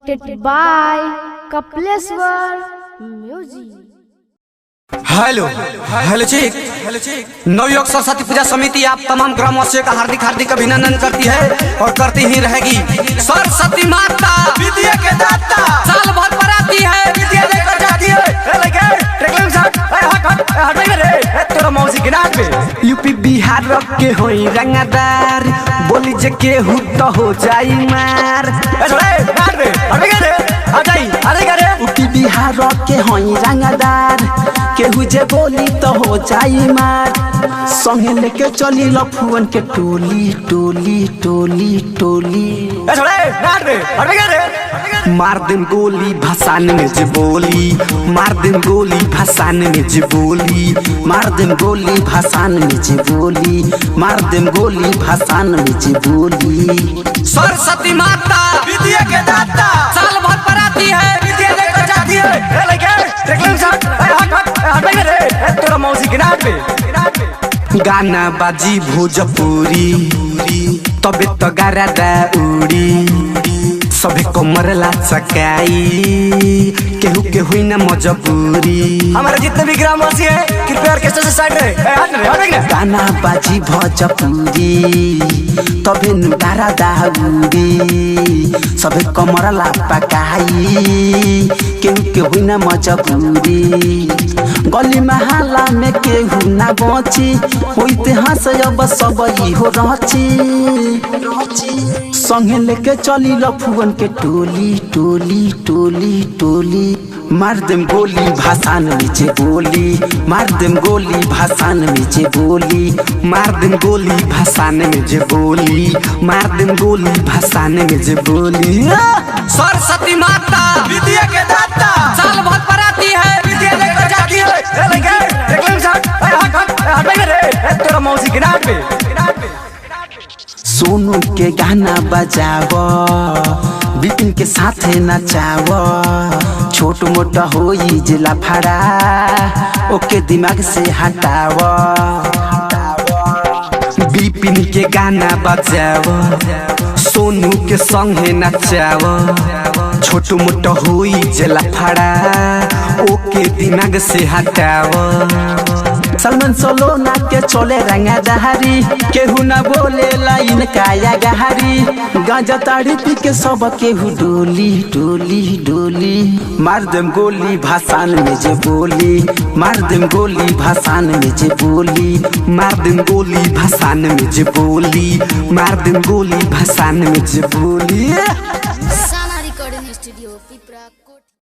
presented by Kapleswar Music. Hello hello check Navyug Saraswati Puja Samiti आप तमाम ग्रामवासियों का हार्दिक हार्दिक अभिनंदन करती है और करती ही रहेगी। सरस्वती माता विद्या के दाता साल भर पर आती है, विद्या देकर जाती है। तोरा मौसी के नाम पे यूपी बिहार के होई रंगदार, बोली जे केहू तो हो जाई मार। यूपी बिहार के होई रंगदार, केहू जे बोली तो हो जाई मार। संगे लेके चली लफुअन के टोली टोली टोली टोली। मार दिन गोली भसान में जे बोली, मार दिन गोली भसान में जे बोली, मार दिन गोली भसान में जे बोली, मार दिन गोली भसान में जे बोली। सरस्वती माता विद्या के दाता साल भर पर आती है, विद्या लेकर जाती है। तोरा मौसी के नाम पे गाना बाजी भोजपुरी, तबे तो गारा उड़ी। सभी कमर लाचकाई, केहू के हुई ना मजबूरी। हमारे जितने भी ग्रामवासी है कृपया ऑर्केस्ट्रा से साइड रहे। गाना बाजी भोजपुरी, तबे गारा उड़ी। सभी कमर लाचकाई, केहू के हुई ना मजबूरी। गली महला में केहू ना बची, होते हंस अब सब हो रची। संगे लेके चली लफुअन के टोली टोली टोली टोली। मार देम गोली भाषान में जे बोली, मार देम गोली भाषान में जे बोली, मार देम गोली भाषान में जे बोली, मार देम गोली भाषान में जे बोली। सरस्वती माता विद्या के दाता साल भर पर आती है, विद्या लेकर जाती है। तोरा मौसी के नाम पे सोनू के गाना बजाव, बिपिन के साथे नचाव। छोट मोटा होई जिला फड़ा, ओके दिमाग से हटाव। बिपिन के गाना बजाव, सोनू के संगे नचाव। छोट मोटा होई जिला फड़ा, ओके दिमाग से हटाव। सलमान सोलोना के चले रंगा दहारी, केहू ना बोले लाइन काया गहारी। गांजा ताड़ी पी के सब केहू डोली डोली डोली। मार देम गोली भाषान में जे बोली, मार देम गोली भाषान में जे बोली, मार देम गोली भाषान में जे बोली, मार देम गोली भाषान में जे बोली।